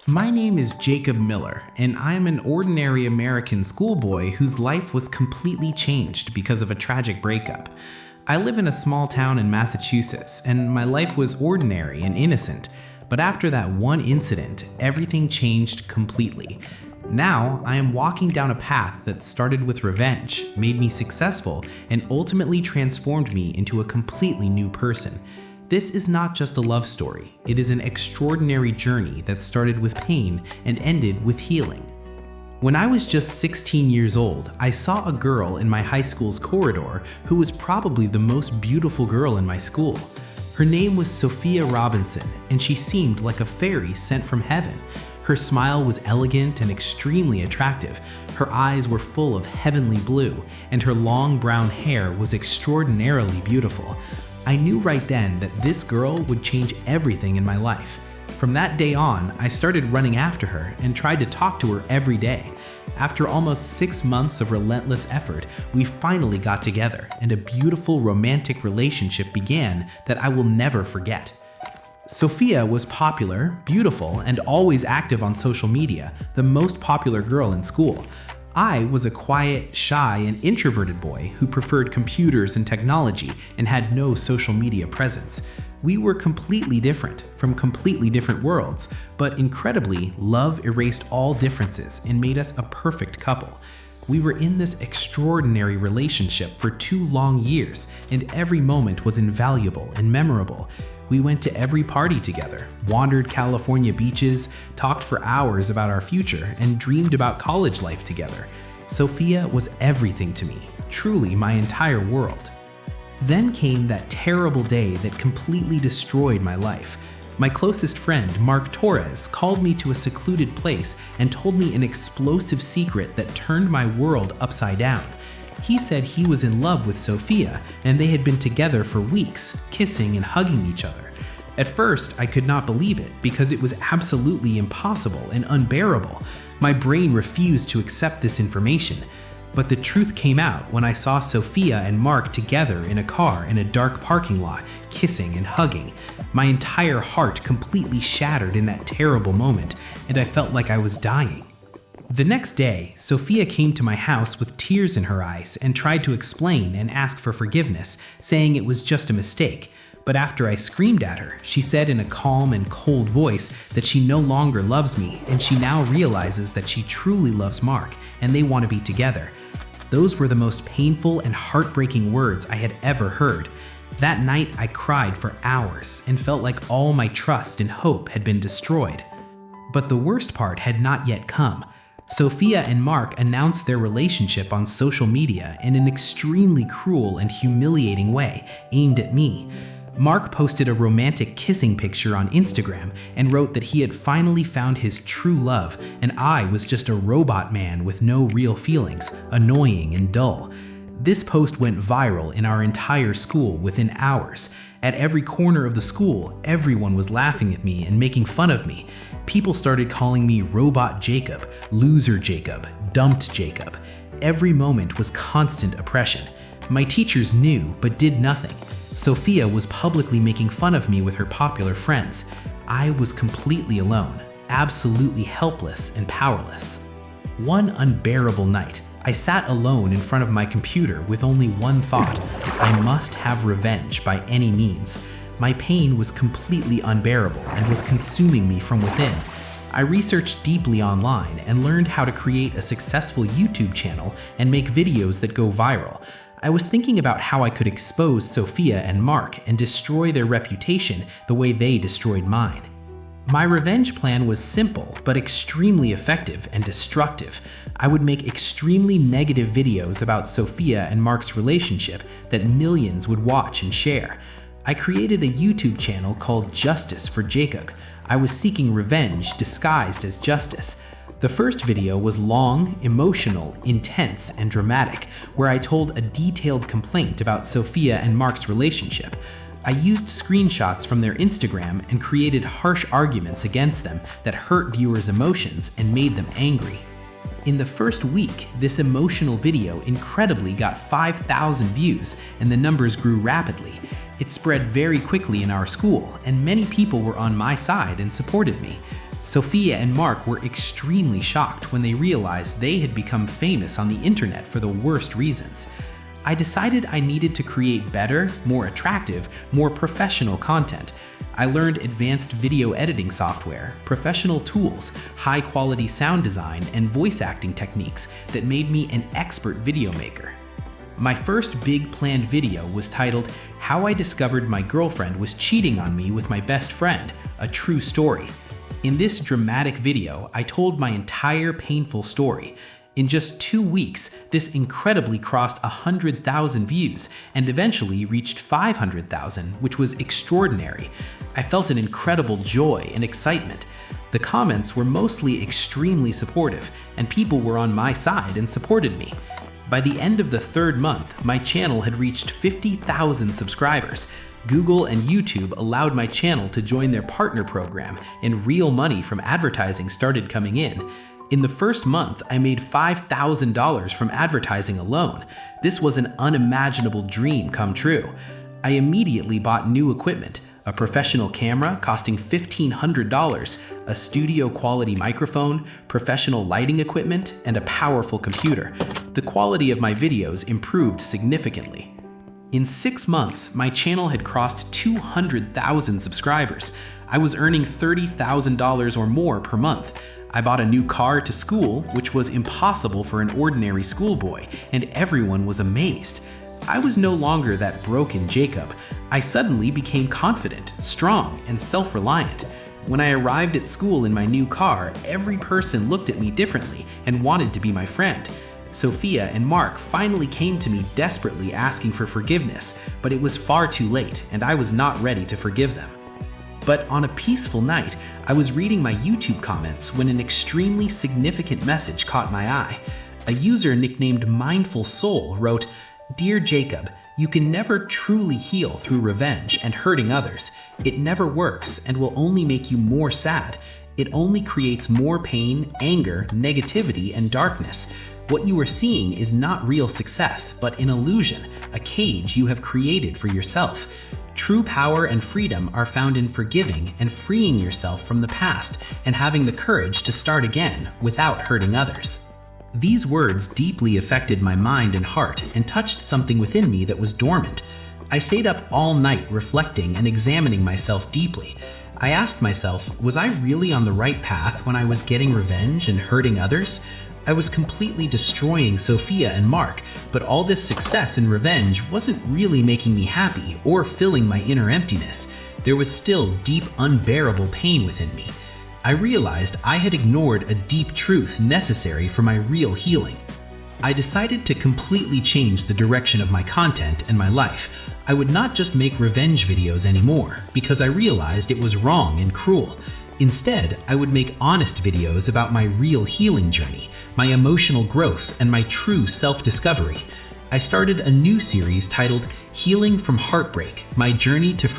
My name is Jacob Miller, and I am an ordinary American schoolboy whose life was completely changed because of a tragic breakup. I live in a small town in Massachusetts, and my life was ordinary and innocent, but after that one incident, everything changed completely. Now, I am walking down a path that started with revenge, made me successful, and ultimately transformed me into a completely new person. This is not just a love story, it is an extraordinary journey that started with pain and ended with healing. When I was just 16 years old, I saw a girl in my high school's corridor who was probably the most beautiful girl in my school. Her name was Sophia Robinson, and she seemed like a fairy sent from heaven. Her smile was elegant and extremely attractive. Her eyes were full of heavenly blue, and her long brown hair was extraordinarily beautiful. I knew right then that this girl would change everything in my life. From that day on, I started running after her and tried to talk to her every day. After almost 6 months of relentless effort, we finally got together, and a beautiful romantic relationship began that I will never forget. Sophia was popular, beautiful, and always active on social media, the most popular girl in school. I was a quiet, shy, and introverted boy who preferred computers and technology and had no social media presence. We were completely different, from completely different worlds, but incredibly, love erased all differences and made us a perfect couple. We were in this extraordinary relationship for 2 long years, and every moment was invaluable and memorable. We went to every party together, wandered California beaches, talked for hours about our future, and dreamed about college life together. Sophia was everything to me, truly my entire world. Then came that terrible day that completely destroyed my life. My closest friend, Mark Torres, called me to a secluded place and told me an explosive secret that turned my world upside down. He said he was in love with Sophia, and they had been together for weeks, kissing and hugging each other. At first, I could not believe it because it was absolutely impossible and unbearable. My brain refused to accept this information. But the truth came out when I saw Sophia and Mark together in a car in a dark parking lot, kissing and hugging. My entire heart completely shattered in that terrible moment, and I felt like I was dying. The next day, Sophia came to my house with tears in her eyes and tried to explain and ask for forgiveness, saying it was just a mistake. But after I screamed at her, she said in a calm and cold voice that she no longer loves me, and she now realizes that she truly loves Mark and they want to be together. Those were the most painful and heartbreaking words I had ever heard. That night, I cried for hours and felt like all my trust and hope had been destroyed. But the worst part had not yet come. Sophia and Mark announced their relationship on social media in an extremely cruel and humiliating way aimed at me. Mark posted a romantic kissing picture on Instagram and wrote that he had finally found his true love, and I was just a robot man with no real feelings, annoying and dull. This post went viral in our entire school within hours. At every corner of the school, everyone was laughing at me and making fun of me. People started calling me Robot Jacob, Loser Jacob, Dumped Jacob. Every moment was constant oppression. My teachers knew but did nothing. Sophia was publicly making fun of me with her popular friends. I was completely alone, absolutely helpless and powerless. One unbearable night, I sat alone in front of my computer with only one thought: I must have revenge by any means. My pain was completely unbearable and was consuming me from within. I researched deeply online and learned how to create a successful YouTube channel and make videos that go viral. I was thinking about how I could expose Sophia and Mark and destroy their reputation the way they destroyed mine. My revenge plan was simple but extremely effective and destructive. I would make extremely negative videos about Sophia and Mark's relationship that millions would watch and share. I created a YouTube channel called Justice for Jacob. I was seeking revenge disguised as justice. The first video was long, emotional, intense, and dramatic, where I told a detailed complaint about Sophia and Mark's relationship. I used screenshots from their Instagram and created harsh arguments against them that hurt viewers' emotions and made them angry. In the first week, this emotional video incredibly got 5,000 views, and the numbers grew rapidly. It spread very quickly in our school, and many people were on my side and supported me. Sophia and Mark were extremely shocked when they realized they had become famous on the internet for the worst reasons. I decided I needed to create better, more attractive, more professional content. I learned advanced video editing software, professional tools, high-quality sound design, and voice acting techniques that made me an expert video maker. My first big planned video was titled, "How I Discovered My Girlfriend Was Cheating on Me with My Best Friend, a True Story." In this dramatic video, I told my entire painful story. In just 2 weeks, this incredibly crossed 100,000 views and eventually reached 500,000, which was extraordinary. I felt an incredible joy and excitement. The comments were mostly extremely supportive, and people were on my side and supported me. By the end of the 3rd month, my channel had reached 50,000 subscribers. Google and YouTube allowed my channel to join their partner program, and real money from advertising started coming in. In the first month, I made $5,000 from advertising alone. This was an unimaginable dream come true. I immediately bought new equipment, a professional camera costing $1,500, a studio-quality microphone, professional lighting equipment, and a powerful computer. The quality of my videos improved significantly. In 6 months, my channel had crossed 200,000 subscribers. I was earning $30,000 or more per month. I bought a new car to school, which was impossible for an ordinary schoolboy, and everyone was amazed. I was no longer that broken Jacob. I suddenly became confident, strong, and self-reliant. When I arrived at school in my new car, every person looked at me differently and wanted to be my friend. Sophia and Mark finally came to me desperately asking for forgiveness, but it was far too late, and I was not ready to forgive them. But on a peaceful night, I was reading my YouTube comments when an extremely significant message caught my eye. A user nicknamed Mindful Soul wrote, "Dear Jacob, you can never truly heal through revenge and hurting others. It never works and will only make you more sad. It only creates more pain, anger, negativity, and darkness. What you are seeing is not real success, but an illusion, a cage you have created for yourself. True power and freedom are found in forgiving and freeing yourself from the past and having the courage to start again without hurting others." These words deeply affected my mind and heart and touched something within me that was dormant. I stayed up all night reflecting and examining myself deeply. I asked myself, was I really on the right path when I was getting revenge and hurting others? I was completely destroying Sophia and Mark, but all this success and revenge wasn't really making me happy or filling my inner emptiness. There was still deep, unbearable pain within me. I realized I had ignored a deep truth necessary for my real healing. I decided to completely change the direction of my content and my life. I would not just make revenge videos anymore, because I realized it was wrong and cruel. Instead, I would make honest videos about my real healing journey, my emotional growth, and my true self-discovery. I started a new series titled Healing from Heartbreak: My Journey to